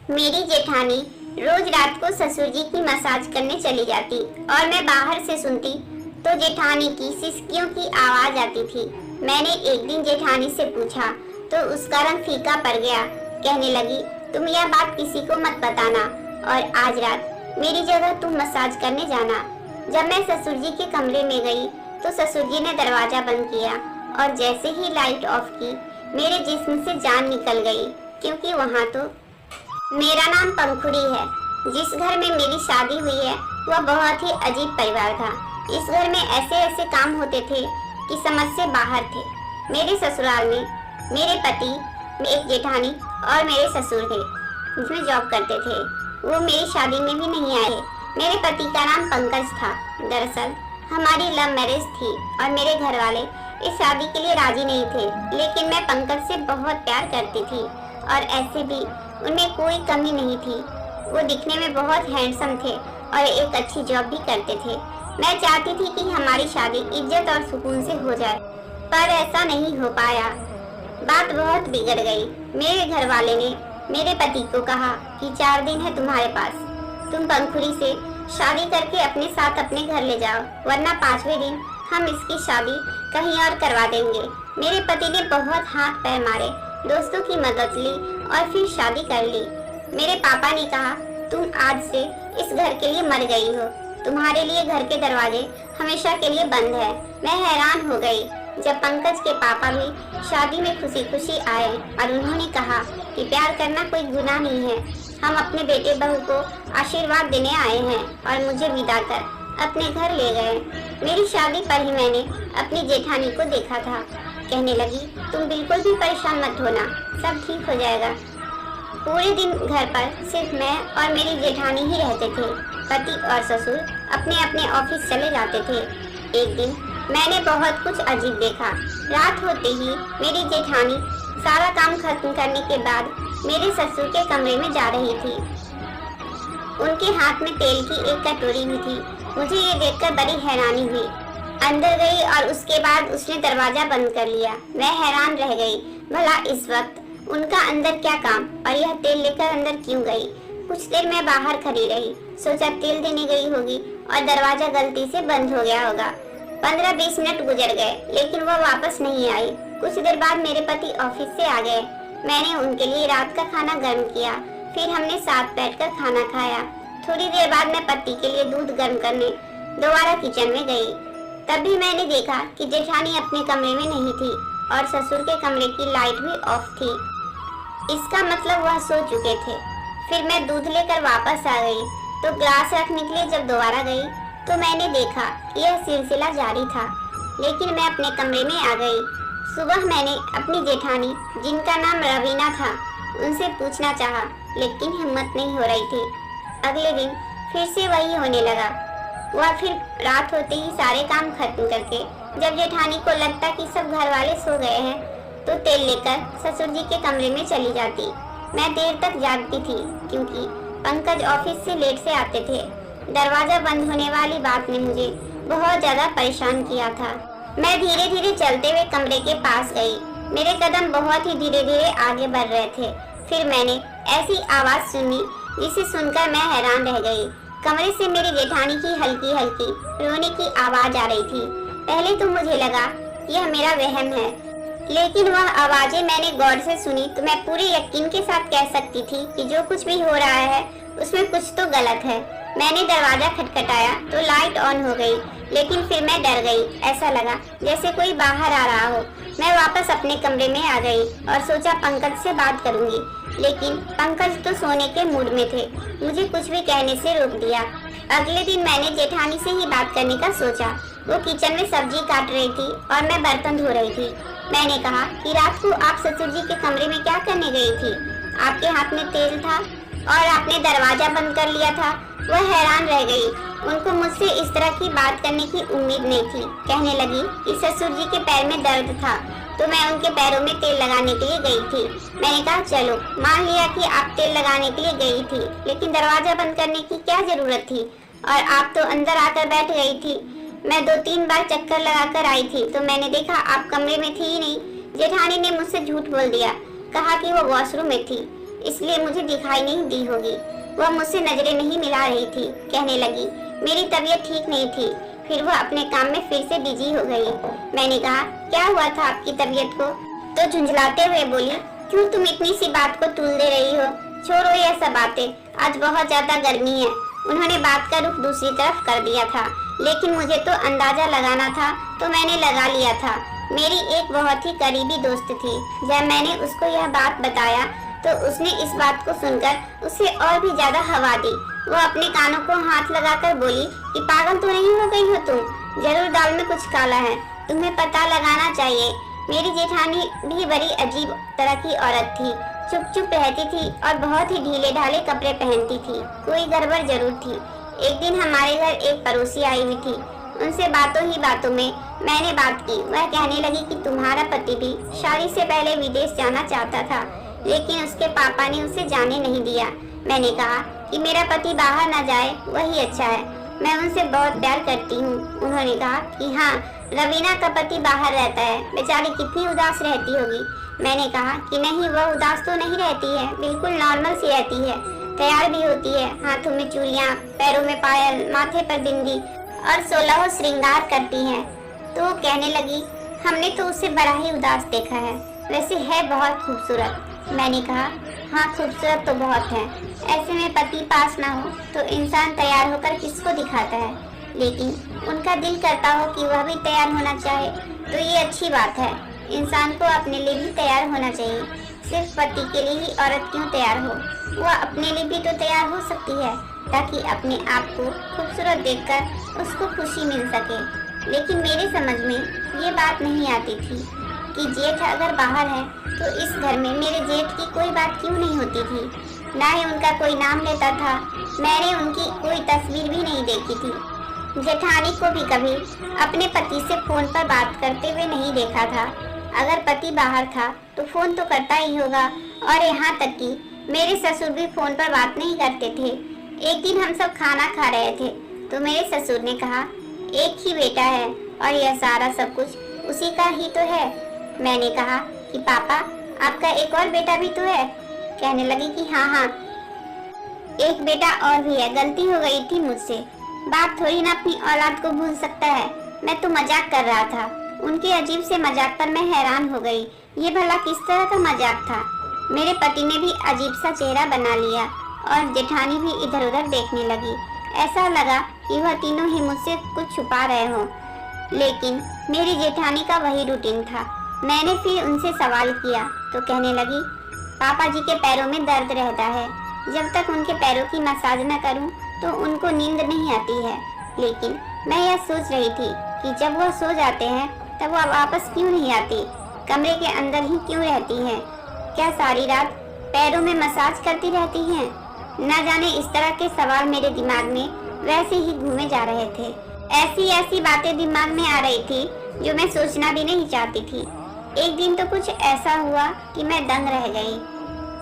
मेरी जेठानी रोज रात को ससुर जी की मसाज करने चली जाती और मैं बाहर से सुनती तो जेठानी की सिसकियों की आवाज आती थी। मैंने एक दिन जेठानी से पूछा तो उसका रंग फीका पड़ गया। कहने लगी, तुम यह बात किसी को मत बताना और आज रात मेरी जगह तुम मसाज करने जाना। जब मैं ससुर जी के कमरे में गई तो ससुर जी ने दरवाजा बंद किया और जैसे ही लाइट ऑफ की मेरे जिस्म से जान निकल गई, क्योंकि वहाँ तो मेरा नाम पंखुड़ी है। जिस घर में मेरी शादी हुई है वह बहुत ही अजीब परिवार था। इस घर में ऐसे ऐसे काम होते थे कि समझ से बाहर थे। मेरे ससुराल में मेरे पति, एक जेठानी और मेरे ससुर थे जिसमें जॉब करते थे। वो मेरी शादी में भी नहीं आए। मेरे पति का नाम पंकज था। दरअसल हमारी लव मैरिज थी और मेरे घर वाले इस शादी के लिए राजी नहीं थे, लेकिन मैं पंकज से बहुत प्यार करती थी और ऐसे भी उनमें कोई कमी नहीं थी। वो दिखने में बहुत हैंडसम थे और एक अच्छी जॉब भी करते थे। मैं चाहती थी कि हमारी शादी इज्जत और सुकून से हो जाए, पर ऐसा नहीं हो पाया। बात बहुत बिगड़ गई। मेरे घर वाले ने मेरे पति को कहा कि 4 दिन है तुम्हारे पास, तुम पंखुड़ी से शादी करके अपने साथ अपने घर ले जाओ, वरना 5वें दिन हम इसकी शादी कहीं और करवा देंगे। मेरे पति ने बहुत हाथ पैर मारे, दोस्तों की मदद ली और फिर शादी कर ली। मेरे पापा ने कहा, तुम आज से इस घर के लिए मर गई हो, तुम्हारे लिए घर के दरवाजे हमेशा के लिए बंद है। मैं हैरान हो गई जब पंकज के पापा भी शादी में खुशी खुशी आए और उन्होंने कहा कि प्यार करना कोई गुनाह नहीं है। हम अपने बेटे बहू को आशीर्वाद देने आए हैं और मुझे विदा कर अपने घर ले गए। मेरी शादी पर ही मैंने अपनी जेठानी को देखा था। कहने लगी, तुम बिल्कुल भी परेशान मत होना, सब ठीक हो जाएगा। पूरे दिन घर पर सिर्फ मैं और मेरी जेठानी ही रहते थे। पति और ससुर अपने अपने ऑफिस चले जाते थे। एक दिन मैंने बहुत कुछ अजीब देखा। रात होते ही मेरी जेठानी सारा काम खत्म करने के बाद मेरे ससुर के कमरे में जा रही थी। उनके हाथ में तेल की एक कटोरी भी थी। मुझे ये देखकर बड़ी हैरानी हुई। अंदर गई और उसके बाद उसने दरवाजा बंद कर लिया। मैं हैरान रह गई, भला इस वक्त उनका अंदर क्या काम और यह तेल लेकर अंदर क्यों गई। कुछ देर मैं बाहर खड़ी रही, सोचा तेल देने गई होगी और दरवाजा गलती से बंद हो गया होगा। 15-20 मिनट गुजर गए, लेकिन वह वापस नहीं आई। कुछ देर बाद मेरे पति ऑफिस से आ गए। मैंने उनके लिए रात का खाना गर्म किया, फिर हमने साथ बैठकर खाना खाया। थोड़ी देर बाद मैं पति के लिए दूध गर्म करने दोबारा किचन में गई। तभी मैंने देखा कि जेठानी अपने कमरे में नहीं थी और ससुर के कमरे की लाइट भी ऑफ थी। इसका मतलब वह सो चुके थे। फिर मैं दूध लेकर वापस आ गई तो ग्लास रखने के लिए जब दोबारा गई तो मैंने देखा कि यह सिलसिला जारी था, लेकिन मैं अपने कमरे में आ गई। सुबह मैंने अपनी जेठानी, जिनका नाम रवीना था, उनसे पूछना चाहा, लेकिन हिम्मत नहीं हो रही थी। अगले दिन फिर से वही होने लगा। वह फिर रात होते ही सारे काम खत्म करके जब जेठानी को लगता कि सब घर वाले सो गए हैं तो तेल लेकर ससुर जी के कमरे में चली जाती। मैं देर तक जागती थी क्योंकि पंकज ऑफिस से लेट से आते थे। दरवाजा बंद होने वाली बात ने मुझे बहुत ज्यादा परेशान किया था। मैं धीरे धीरे चलते हुए कमरे के पास गई। मेरे कदम बहुत ही धीरे धीरे आगे बढ़ रहे थे। फिर मैंने ऐसी आवाज सुनी जिसे सुनकर मैं हैरान रह गई। कमरे से मेरी जेठानी की हल्की हल्की रोने की आवाज आ रही थी। पहले तो मुझे लगा कि यह मेरा वहम है, लेकिन वह आवाजें मैंने गौर से सुनी तो मैं पूरे यकीन के साथ कह सकती थी कि जो कुछ भी हो रहा है उसमें कुछ तो गलत है। मैंने दरवाजा खटखटाया तो लाइट ऑन हो गई, लेकिन फिर मैं डर गई। ऐसा लगा जैसे कोई बाहर आ रहा हो। मैं वापस अपने कमरे में आ गई और सोचा पंकज से बात करूंगी, लेकिन पंकज तो सोने के मूड में थे। मुझे कुछ भी कहने से रोक दिया। अगले दिन मैंने जेठानी से ही बात करने का सोचा। वो किचन में सब्जी काट रही थी और मैं बर्तन धो रही थी। मैंने कहा कि रात को आप ससुर जी के कमरे में क्या करने गई थी? आपके हाथ में तेल था और आपने दरवाजा बंद कर लिया था। वह हैरान रह गई। उनको मुझसे इस तरह की बात करने की उम्मीद नहीं थी। कहने लगी कि ससुर जी के पैर में दर्द था तो मैं उनके पैरों में तेल लगाने के लिए गई थी। मैंने कहा चलो, मान लिया कि आप तेल लगाने के लिए गई थी, लेकिन दरवाजा बंद करने की क्या जरूरत थी? और आप तो अंदर आकर बैठ गई थी। मैं 2-3 बार चक्कर लगाकर आई थी तो मैंने देखा आप कमरे में थी ही नहीं। जेठानी ने मुझसे झूठ बोल दिया, कहा कि वो वॉशरूम में थी। इसलिए मुझे दिखाई नहीं दी होगी। वह मुझसे नजरें नहीं मिला रही थी। कहने लगी, मेरी तबीयत ठीक नहीं थी। फिर वह अपने काम में फिर से बिजी हो गई। मैंने कहा, क्या हुआ था आपकी तबीयत को? तो झुंझलाते हुए बोली, क्यों तुम इतनी सी बात को तूल दे रही हो? छोड़ो ये सब बातें, आज बहुत ज्यादा गर्मी है। उन्होंने बात का रुख दूसरी तरफ कर दिया था, लेकिन मुझे तो अंदाजा लगाना था, तो मैंने लगा लिया था। मेरी एक बहुत ही करीबी दोस्त थी। जब मैंने उसको यह बात बताया तो उसने इस बात को सुनकर उसे और भी ज्यादा हवा दी। वो अपने कानों को हाथ लगाकर बोली कि पागल तो नहीं हो गई हो तुम? जरूर दाल में कुछ काला है, तुम्हें पता लगाना चाहिए। मेरी जेठानी भी बड़ी अजीब तरह की औरत थी। चुप चुप रहती थी और बहुत ही ढीले ढाले कपड़े पहनती थी। कोई गड़बड़ जरूर थी। एक दिन हमारे घर एक पड़ोसी आई हुई थी। उनसे बातों ही बातों में मैंने बात की। वह कहने लगी कि तुम्हारा पति भी शादी से पहले विदेश जाना चाहता था, लेकिन उसके पापा ने उसे जाने नहीं दिया। मैंने कहा कि मेरा पति बाहर न जाए वही अच्छा है, मैं उनसे बहुत प्यार करती हूँ। उन्होंने कहा कि हाँ, रवीना का पति बाहर रहता है, बेचारी कितनी उदास रहती होगी। मैंने कहा कि नहीं, वह उदास तो नहीं रहती है, बिल्कुल नॉर्मल सी रहती है। तैयार भी होती है, हाथों में चूड़ियाँ, पैरों में पायल, माथे पर बिंदी और 16 श्रृंगार करती हैं। तो वो कहने लगी, हमने तो उसे बड़ा ही उदास देखा है, वैसे है बहुत खूबसूरत। मैंने कहा, हाँ खूबसूरत तो बहुत है। ऐसे में पति पास ना हो तो इंसान तैयार होकर किसको दिखाता है, लेकिन उनका दिल करता हो कि वह भी तैयार होना चाहे तो ये अच्छी बात है। इंसान को अपने लिए भी तैयार होना चाहिए। सिर्फ पति के लिए ही औरत क्यों तैयार हो? वह अपने लिए भी तो तैयार हो सकती है, ताकि अपने आप को खूबसूरत देखकर उसको खुशी मिल सके। लेकिन मेरे समझ में ये बात नहीं आती थी कि जेठ अगर बाहर है तो इस घर में मेरे जेठ की कोई बात क्यों नहीं होती थी। ना ही उनका कोई नाम लेता था। मैंने उनकी कोई तस्वीर भी नहीं देखी थी। जेठानी को भी कभी अपने पति से फोन पर बात करते हुए नहीं देखा था। अगर पति बाहर था तो फोन तो करता ही होगा, और यहाँ तक कि मेरे ससुर भी फोन पर बात नहीं करते थे। एक दिन हम सब खाना खा रहे थे तो मेरे ससुर ने कहा, एक ही बेटा है और यह सारा सब कुछ उसी का ही तो है। मैंने कहा कि पापा, आपका एक और बेटा भी तो है? कहने लगी कि हाँ हाँ, एक बेटा और भी है, गलती हो गई थी मुझसे। बाप थोड़ी ना अपनी औलाद को भूल सकता है। मैं तो मजाक कर रहा था। उनके अजीब से मजाक पर मैं हैरान हो गई। ये भला किस तरह का मजाक था? मेरे पति ने भी अजीब सा चेहरा बना लिया और जेठानी भी इधर उधर देखने लगी। ऐसा लगा कि वह तीनों ही मुझसे कुछ छुपा रहे हों, लेकिन मेरी जेठानी का वही रूटीन था। मैंने फिर उनसे सवाल किया तो कहने लगी, पापा जी के पैरों में दर्द रहता है। जब तक उनके पैरों की मसाज न करूं तो उनको नींद नहीं आती है। लेकिन मैं यह सोच रही थी कि जब वह सो जाते हैं तब वह वापस क्यों नहीं आती, कमरे के अंदर ही क्यों रहती हैं? क्या सारी रात पैरों में मसाज करती रहती हैं? न जाने इस तरह के सवाल मेरे दिमाग में वैसे ही घूमे जा रहे थे। ऐसी ऐसी बातें दिमाग में आ रही थी जो मैं सोचना भी नहीं चाहती थी। एक दिन तो कुछ ऐसा हुआ कि मैं दंग रह गई।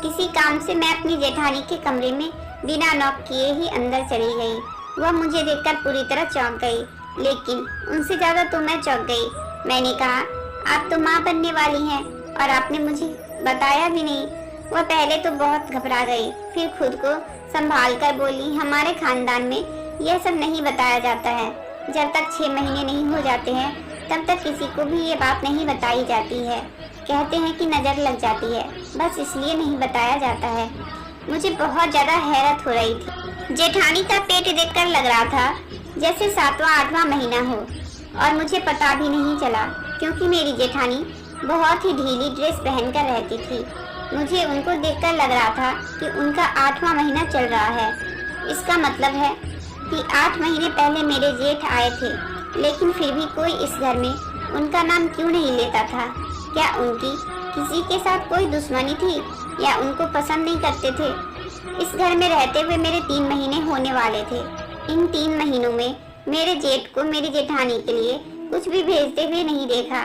किसी काम से मैं अपनी जेठानी के कमरे में बिना नॉक किए ही अंदर चली गई। वह मुझे देखकर पूरी तरह चौंक गई, लेकिन उनसे ज्यादा तो मैं चौंक गई। मैंने कहा, आप तो माँ बनने वाली हैं और आपने मुझे बताया भी नहीं। वह पहले तो बहुत घबरा गई, फिर खुद को संभाल कर बोली, हमारे खानदान में यह सब नहीं बताया जाता है। जब तक 6 महीने नहीं हो जाते हैं तब तक किसी को भी ये बात नहीं बताई जाती है। कहते हैं कि नजर लग जाती है, बस इसलिए नहीं बताया जाता है। मुझे बहुत ज्यादा हैरत हो रही थी। जेठानी का पेट देखकर लग रहा था जैसे 7वां-8वां महीना हो, और मुझे पता भी नहीं चला क्योंकि मेरी जेठानी बहुत ही ढीली ड्रेस पहनकर रहती थी। मुझे उनको देखकर लग रहा था कि उनका 8वां महीना चल रहा है। इसका मतलब है कि 8 महीने पहले मेरे जेठ आए थे, लेकिन फिर भी कोई इस घर में उनका नाम क्यों नहीं लेता था? क्या उनकी किसी के साथ कोई दुश्मनी थी या उनको पसंद नहीं करते थे? इस घर में रहते हुए मेरे 3 महीने होने वाले थे। इन 3 महीनों में मेरे जेठ को मेरी जेठानी के लिए कुछ भी भेजते हुए नहीं देखा।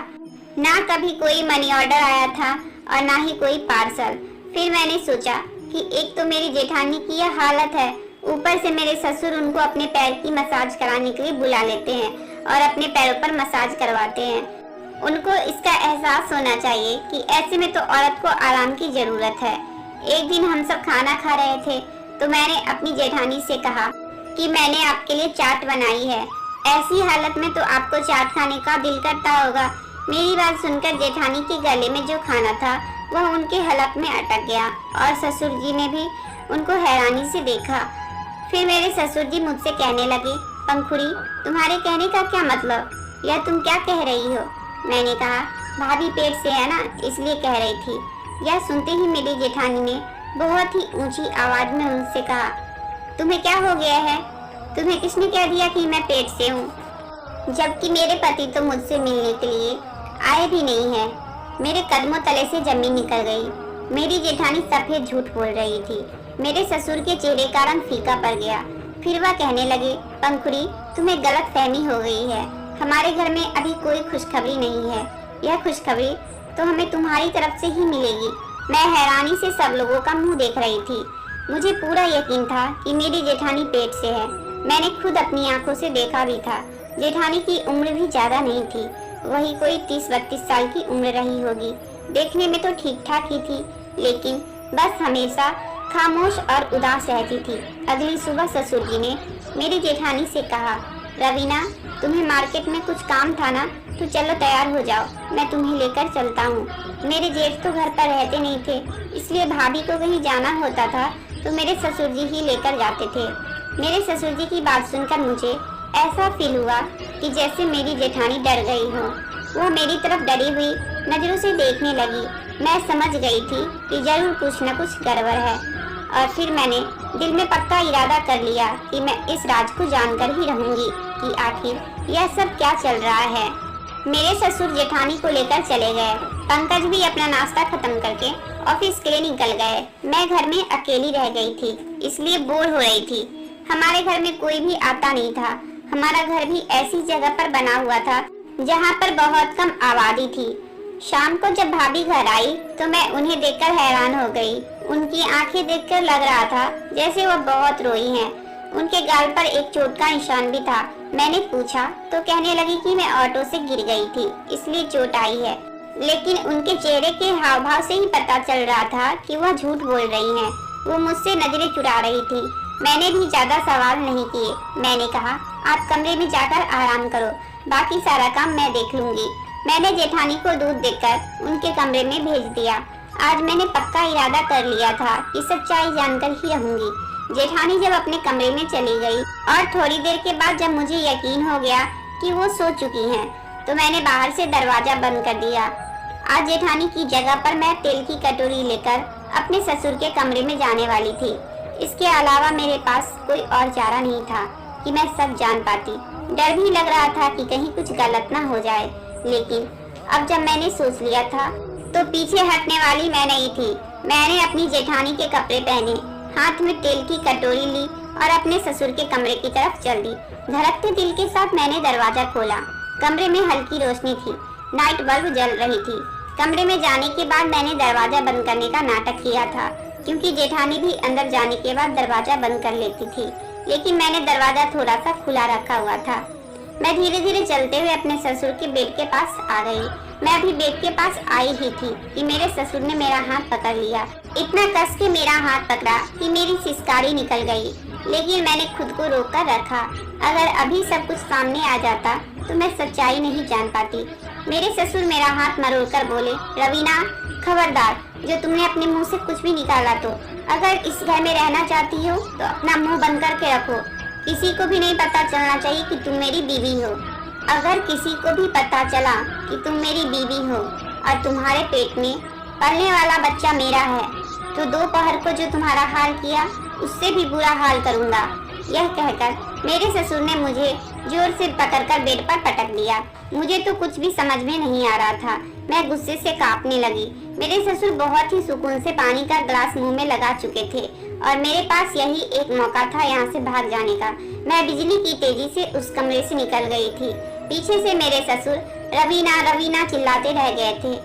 ना कभी कोई मनी ऑर्डर आया था और ना ही कोई पार्सल। फिर मैंने सोचा कि एक तो मेरी जेठानी की यह हालत है, ऊपर से मेरे ससुर उनको अपने पैर की मसाज कराने के लिए बुला लेते हैं और अपने पैरों पर मसाज करवाते हैं। उनको इसका एहसास होना चाहिए कि ऐसे में तो औरत को आराम की जरूरत है। एक दिन हम सब खाना खा रहे थे तो मैंने अपनी जेठानी से कहा कि मैंने आपके लिए चाट बनाई है। ऐसी हालत में तो आपको चाट खाने का दिल करता होगा। मेरी बात सुनकर जेठानी के गले में जो खाना था वह उनके हलक में अटक गया और ससुर जी ने भी उनको हैरानी से देखा। फिर मेरे ससुर जी मुझसे कहने लगे, पंखुड़ी, तुम्हारे कहने का क्या मतलब? यह तुम क्या कह रही हो? मैंने कहा, भाभी पेट से है ना, इसलिए कह रही थी। यह सुनते ही मेरी जेठानी ने बहुत ही ऊंची आवाज में उनसे कहा, तुम्हें क्या हो गया है? तुम्हें किसने कह दिया कि मैं पेट से हूँ? जबकि मेरे पति तो मुझसे मिलने के लिए आए भी नहीं है। मेरे कदमों तले से जमीन निकल गई। मेरी जेठानी सफेद झूठ बोल रही थी। मेरे ससुर के चेहरे का रंग फीका पड़ गया। फिर वह कहने लगे, पंखुड़ी, तुम्हें गलत फहमी हो गई है। हमारे घर में अभी कोई खुशखबरी नहीं है। यह खुशखबरी तो हमें तुम्हारी तरफ से ही मिलेगी। मैं हैरानी से सब लोगों का मुंह देख रही थी। मुझे पूरा यकीन था कि मेरी जेठानी पेट से है। मैंने खुद अपनी आंखों से देखा भी था। जेठानी की उम्र भी ज्यादा नहीं थी, वही कोई 30-32 साल की उम्र रही होगी। देखने में तो ठीक ठाक ही थी, लेकिन बस हमेशा खामोश और उदास रहती थी। अगली सुबह ससुर जी ने मेरी जेठानी से कहा, रवीना, तुम्हें मार्केट में कुछ काम था ना, तो चलो तैयार हो जाओ, मैं तुम्हें लेकर चलता हूँ। मेरे जेठ तो घर पर रहते नहीं थे, इसलिए भाभी को कहीं जाना होता था तो मेरे ससुर जी ही लेकर जाते थे। मेरे ससुर जी की बात सुनकर मुझे ऐसा फील हुआ कि जैसे मेरी जेठानी डर गई हो। वह मेरी तरफ डरी हुई नजरों से देखने लगी। मैं समझ गई थी कि जरूर कुछ न कुछ गड़बड़ है, और फिर मैंने दिल में पक्का इरादा कर लिया कि मैं इस राज को जानकर ही रहूंगी कि आखिर यह सब क्या चल रहा है। मेरे ससुर जेठानी को लेकर चले गए। पंकज भी अपना नाश्ता खत्म करके ऑफिस के लिए निकल गए। मैं घर में अकेली रह गई थी, इसलिए बोर हो रही थी। हमारे घर में कोई भी आता नहीं था। हमारा घर भी ऐसी जगह पर बना हुआ था जहाँ पर बहुत कम आबादी थी। शाम को जब भाभी घर आई तो मैं उन्हें देखकर हैरान हो गई। उनकी आंखें देखकर लग रहा था जैसे वह बहुत रोई हैं। उनके गाल पर एक चोट का निशान भी था। मैंने पूछा तो कहने लगी कि मैं ऑटो से गिर गई थी, इसलिए चोट आई है। लेकिन उनके चेहरे के हाव भाव से ही पता चल रहा था कि वह झूठ बोल रही हैं। वो मुझसे नजरें चुरा रही थी। मैंने भी ज्यादा सवाल नहीं किए। मैंने कहा, आप कमरे में जाकर आराम करो, बाकी सारा काम मैं देख लूंगी। मैंने जेठानी को दूध देकर उनके कमरे में भेज दिया। आज मैंने पक्का इरादा कर लिया था कि सच्चाई जानकर ही रहूंगी। जेठानी जब अपने कमरे में चली गई और थोड़ी देर के बाद जब मुझे यकीन हो गया कि वो सो चुकी हैं, तो मैंने बाहर से दरवाजा बंद कर दिया। आज जेठानी की जगह पर मैं तेल की कटोरी लेकर अपने ससुर के कमरे में जाने वाली थी। इसके अलावा मेरे पास कोई और चारा नहीं था कि मैं सब जान पाती। डर भी लग रहा था कि कहीं कुछ गलत ना हो जाए, लेकिन अब जब मैंने सोच लिया था तो पीछे हटने वाली मैं नहीं थी। मैंने अपनी जेठानी के कपड़े पहने, हाथ में तेल की कटोरी ली और अपने ससुर के कमरे की तरफ चल दी। धड़कते दिल के साथ मैंने दरवाजा खोला। कमरे में हल्की रोशनी थी, नाइट बल्ब जल रही थी। कमरे में जाने के बाद मैंने दरवाजा बंद करने का नाटक किया था, क्योंकि जेठानी भी अंदर जाने के बाद दरवाजा बंद कर लेती थी, लेकिन मैंने दरवाजा थोड़ा सा खुला रखा हुआ था। मैं धीरे धीरे चलते हुए अपने ससुर के बेड के पास आ गई। मैं अभी बेड के पास आई ही थी कि मेरे ससुर ने मेरा हाथ पकड़ लिया। इतना कस के मेरा हाथ पकड़ा कि मेरी सिसकारी निकल गई, लेकिन मैंने खुद को रोक कर रखा। अगर अभी सब कुछ सामने आ जाता तो मैं सच्चाई नहीं जान पाती। मेरे ससुर मेरा हाथ मरोड़कर बोले, रवीना, खबरदार, जो तुमने अपने मुंह से कुछ भी निकाला तो अगर इस घर में रहना चाहती हो तो अपना मुंह बंद करके रखो। किसी को भी नहीं पता चलना चाहिए कि तुम मेरी बीवी हो। अगर किसी को भी पता चला कि तुम मेरी बीवी हो और तुम्हारे पेट में पलने वाला बच्चा मेरा है, तो दोपहर को जो तुम्हारा हाल किया उससे भी बुरा हाल करूंगा। यह कहकर मेरे ससुर ने मुझे जोर से पकड़कर बेड पर पटक दिया। मुझे तो कुछ भी समझ में नहीं आ रहा था। मैं गुस्से से कांपने लगी। मेरे ससुर बहुत ही सुकून से पानी का ग्लास मुंह में लगा चुके थे और मेरे पास यही एक मौका था यहाँ से भाग जाने का। मैं बिजली की तेजी से उस कमरे से निकल गई थी। पीछे से मेरे ससुर रवीना रवीना चिल्लाते रह गए थे।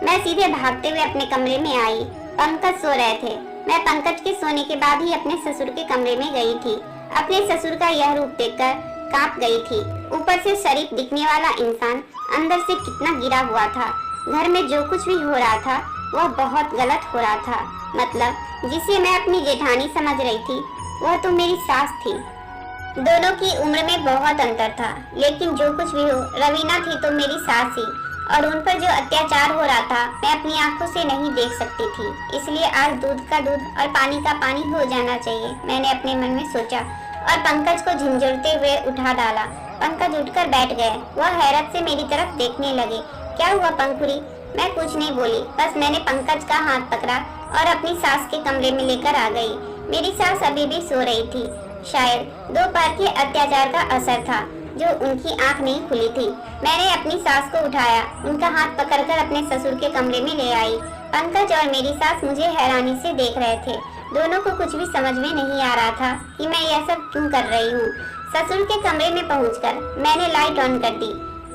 मैं सीधे भागते हुए अपने कमरे में आई। पंकज सो रहे थे। मैं पंकज के सोने के बाद ही अपने ससुर के कमरे में गई थी। अपने ससुर का यह रूप देखकर कांप गई थी। ऊपर से शरीफ दिखने वाला इंसान अंदर से कितना गिरा हुआ था। घर में जो कुछ भी हो रहा था वह बहुत गलत हो रहा था। मतलब जिसे मैं अपनी जेठानी समझ रही थी वह तो मेरी सास थी। दोनों की उम्र में बहुत अंतर था, लेकिन जो कुछ भी हो रवीना थी तो मेरी सास ही, और उन पर जो अत्याचार हो रहा था मैं अपनी आंखों से नहीं देख सकती थी। इसलिए आज दूध का दूध और पानी का पानी हो जाना चाहिए, मैंने अपने मन में सोचा और पंकज को झंझोड़ते हुए उठा डाला। पंकज उठकर बैठ गए। वह हैरत से मेरी तरफ देखने लगे। क्या हुआ पंखुड़ी? मैं कुछ नहीं बोली, बस मैंने पंकज का हाथ पकड़ा और अपनी सास के कमरे में लेकर आ गई। मेरी सास अभी भी सो रही थी। शायद दोपहर के अत्याचार का असर था जो उनकी आंख नहीं खुली थी। मैंने अपनी सास को उठाया, उनका हाथ पकड़कर अपने ससुर के कमरे में ले आई। पंकज और मेरी सास मुझे हैरानी से देख रहे थे। दोनों को कुछ भी समझ में नहीं आ रहा था कि मैं यह सब क्यों कर रही हूँ। ससुर के कमरे में पहुंचकर मैंने लाइट ऑन कर दी।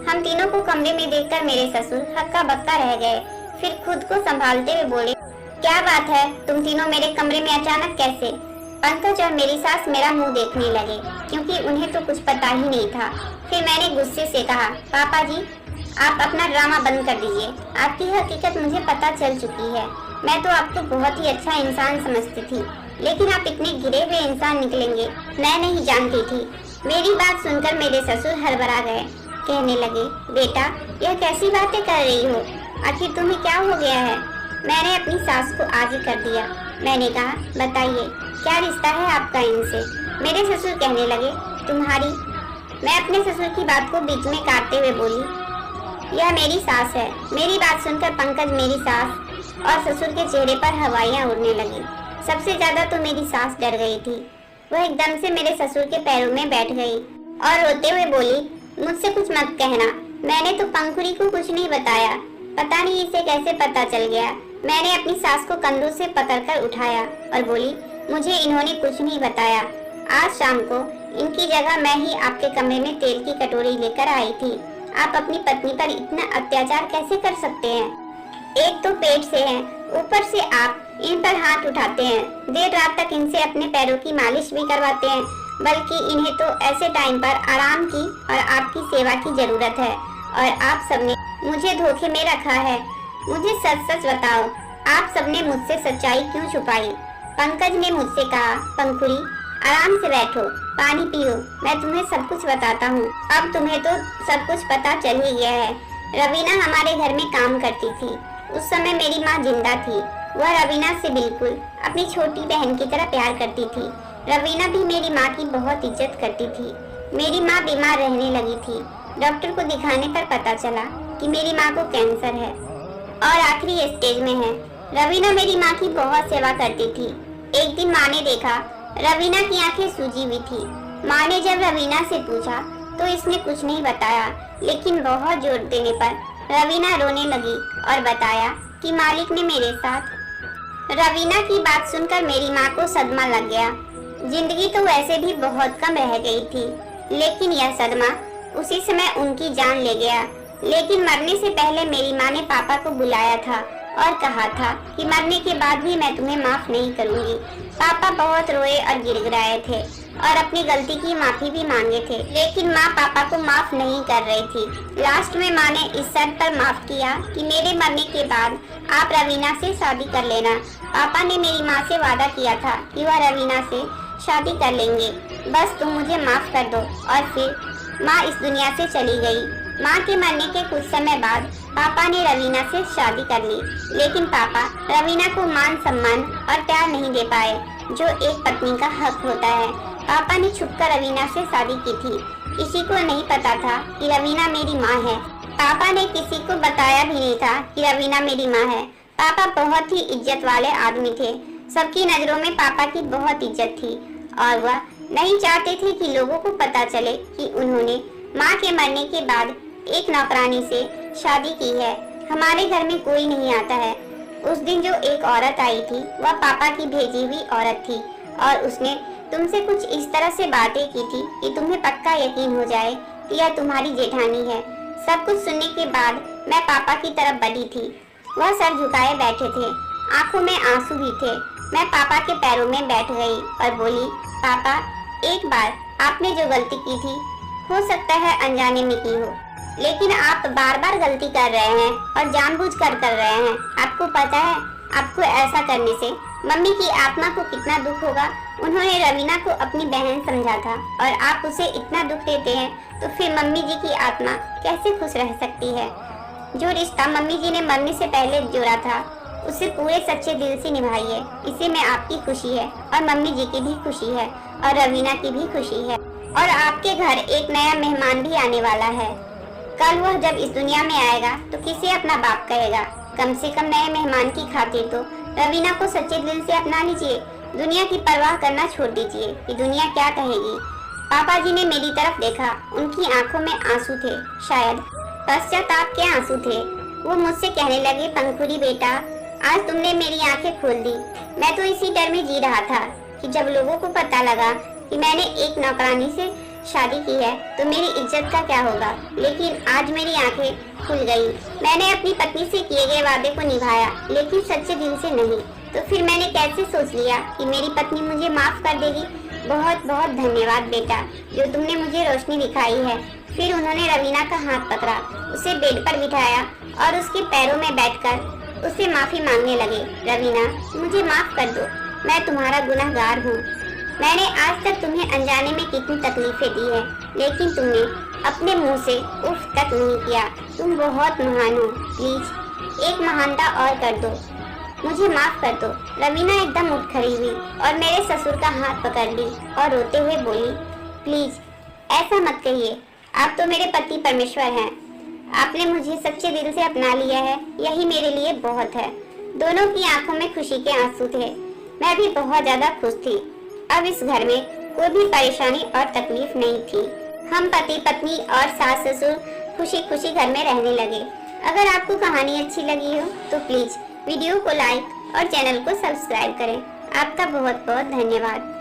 हम तीनों को कमरे में देखकर मेरे ससुर हक्का बक्का रह गए। फिर खुद को संभालते हुए बोले, क्या बात है, तुम तीनों मेरे कमरे में अचानक कैसे? पंकज और मेरी सास मेरा मुंह देखने लगे क्योंकि उन्हें तो कुछ पता ही नहीं था। फिर मैंने गुस्से से कहा, पापा जी आप अपना ड्रामा बंद कर दीजिए। आपकी हकीकत मुझे पता चल चुकी है। मैं तो आपको बहुत ही अच्छा इंसान समझती थी, लेकिन आप इतने गिरे हुए इंसान निकलेंगे मैं नहीं जानती थी। मेरी बात सुनकर मेरे ससुर हड़बड़ा गए। कहने लगे, बेटा यह कैसी बातें कर रही हो? आखिर तुम्हें क्या हो गया है? मैंने अपनी सास को आगे कर दिया। मैंने कहा, बताइए क्या रिश्ता है आपका इनसे? मेरे ससुर कहने लगे, तुम्हारी। मैं अपने ससुर की बात को बीच में काटते हुए बोली, यह मेरी सास है। मेरी बात सुनकर पंकज, मेरी सास और ससुर के चेहरे पर हवाइयाँ उड़ने लगी। सबसे ज्यादा तो मेरी सास डर गई थी। वह एकदम से मेरे ससुर के पैरों में बैठ गई और रोते हुए बोली, मुझसे कुछ मत कहना। मैंने तो पंखुड़ी को कुछ नहीं बताया, पता नहीं इसे कैसे पता चल गया। मैंने अपनी सास को कंधों से पकड़कर उठाया और बोली, मुझे इन्होंने कुछ नहीं बताया। आज शाम को इनकी जगह मैं ही आपके कमरे में तेल की कटोरी लेकर आई थी। आप अपनी पत्नी पर इतना अत्याचार कैसे कर सकते हैं? एक तो पेट से हैं, ऊपर से आप इन पर हाथ उठाते हैं। देर रात तक इनसे अपने पैरों की मालिश भी करवाते हैं, बल्कि इन्हें तो ऐसे टाइम पर आराम की और आपकी सेवा की जरूरत है, और आप सबने मुझे धोखे में रखा है। मुझे सच सच बताओ, आप सबने मुझसे सच्चाई क्यों छुपाई? पंकज ने मुझसे कहा, पंखुड़ी आराम से बैठो, पानी पियो, मैं तुम्हें सब कुछ बताता हूँ। अब तुम्हें तो सब कुछ पता चल ही गया है। रवीना हमारे घर में काम करती थी। उस समय मेरी माँ जिंदा थी। वह रवीना से बिल्कुल अपनी छोटी बहन की तरह प्यार करती थी। रवीना भी मेरी माँ की बहुत इज्जत करती थी। मेरी माँ बीमार रहने लगी थी। डॉक्टर को दिखाने पर पता चला कि मेरी माँ को कैंसर है और आखिरी स्टेज में है। रवीना मेरी माँ की बहुत सेवा करती थी। एक दिन माँ ने देखा रवीना की आंखें सूजी हुई थी। माँ ने जब रवीना से पूछा तो इसने कुछ नहीं बताया, लेकिन बहुत जोर देने पर रवीना रोने लगी और बताया कि मालिक ने मेरे साथ। रवीना की बात सुनकर मेरी माँ को सदमा लग गया। जिंदगी तो वैसे भी बहुत कम रह गई थी, लेकिन यह सदमा उसी समय उनकी जान ले गया। लेकिन मरने से पहले मेरी माँ ने पापा को बुलाया था और कहा था कि मरने के बाद भी मैं तुम्हें माफ नहीं करूंगी। पापा बहुत रोए और गिड़गिड़ाए थे और अपनी गलती की माफी भी मांगे थे, लेकिन माँ पापा को माफ नहीं कर रही थी। लास्ट में माँ ने इस शर्त पर माफ किया कि मेरे मरने के बाद आप रवीना से शादी कर लेना। पापा ने मेरी माँ से वादा किया था कि वह रवीना से शादी कर लेंगे, बस तुम मुझे माफ कर दो। और फिर माँ इस दुनिया से चली गई। माँ के मरने के कुछ समय बाद पापा ने रवीना से शादी कर ली, लेकिन पापा रवीना को मान सम्मान और प्यार नहीं दे पाए जो एक पत्नी का हक होता है। पापा ने छुपकर रवीना से शादी की थी। किसी को नहीं पता था कि रवीना मेरी माँ है। पापा ने किसी को बताया भी नहीं था कि रवीना मेरी माँ है। पापा बहुत ही इज्जत वाले आदमी थे। सबकी नजरों में पापा की बहुत इज्जत थी और वह नहीं चाहते थे कि लोगों को पता चले कि उन्होंने माँ के मरने के बाद एक नौकरानी से शादी की है। हमारे घर में कोई नहीं आता है। उस दिन जो एक औरत आई थी वह पापा की भेजी हुई औरत थी और उसने तुमसे कुछ इस तरह से बातें की थी कि तुम्हें पक्का यकीन हो जाए कि यह तुम्हारी जेठानी है। सब कुछ सुनने के बाद मैं पापा की तरफ बढ़ी थी। वह सर झुकाए बैठे थे, आंखों में आंसू भी थे। मैं पापा के पैरों में बैठ गई और बोली, पापा एक बार आपने जो गलती की थी हो सकता है अनजाने में की हो, लेकिन आप बार बार गलती कर रहे हैं और जानबूझकर कर रहे हैं। आपको पता है आपको ऐसा करने से मम्मी की आत्मा को कितना दुख होगा। उन्होंने रवीना को अपनी बहन समझा था और आप उसे इतना दुख देते हैं तो फिर मम्मी जी की आत्मा कैसे खुश रह सकती है। जो रिश्ता मम्मी जी ने मरने से पहले जोड़ा था उसे पूरे सच्चे दिल से निभाइए। इसी में आपकी खुशी है और मम्मी जी की भी खुशी है और रवीना की भी खुशी है। और आपके घर एक नया मेहमान भी आने वाला है। कल वह जब इस दुनिया में आएगा तो किसे अपना बाप कहेगा। कम से कम नए मेहमान की खातिर तो रवीना को सच्चे दिल से अपना लीजिए। दुनिया की परवाह करना छोड़ दीजिए कि दुनिया क्या कहेगी। पापा जी ने मेरी तरफ देखा। उनकी आंखों में आंसू थे, शायद पश्चाताप के आंसू थे। वो मुझसे कहने लगे, पंखुड़ी बेटा, आज तुमने मेरी आंखें खोल दी। मैं तो इसी डर में जी रहा था कि जब लोगों को पता लगा कि मैंने एक नौकरानी से शादी की है तो मेरी इज्जत का क्या होगा। लेकिन आज मेरी आंखें खुल गई। मैंने अपनी पत्नी से किए गए वादे को निभाया, लेकिन सच्चे दिल से नहीं। तो फिर मैंने कैसे सोच लिया कि मेरी पत्नी मुझे माफ कर देगी। बहुत बहुत धन्यवाद बेटा, जो तुमने मुझे रोशनी दिखाई है। फिर उन्होंने रवीना का हाथ पकड़ा, उसे बेड पर बिठाया और उसके पैरों में बैठकर उससे माफी मांगने लगे। रवीना, मुझे माफ कर दो, मैं तुम्हारा गुनहगार हूँ। मैंने आज तक तुम्हें अनजाने में कितनी तकलीफें दी है, लेकिन तुमने अपने मुंह से उफ तक नहीं किया। तुम बहुत महान हो। प्लीज एक महानता और कर दो, मुझे माफ कर दो। रवीना एकदम उठ खड़ी हुई और मेरे ससुर का हाथ पकड़ ली और रोते हुए बोली, प्लीज ऐसा मत कहिए, आप तो मेरे पति परमेश्वर हैं। आपने मुझे सच्चे दिल से अपना लिया है, यही मेरे लिए बहुत है। दोनों की आंखों में खुशी के आंसू थे। मैं भी बहुत ज्यादा खुश थी। अब इस घर में कोई भी परेशानी और तकलीफ नहीं थी। हम पति पत्नी और सास ससुर खुशी खुशी घर में रहने लगे। अगर आपको कहानी अच्छी लगी हो तो प्लीज वीडियो को लाइक और चैनल को सब्सक्राइब करें। आपका बहुत बहुत धन्यवाद।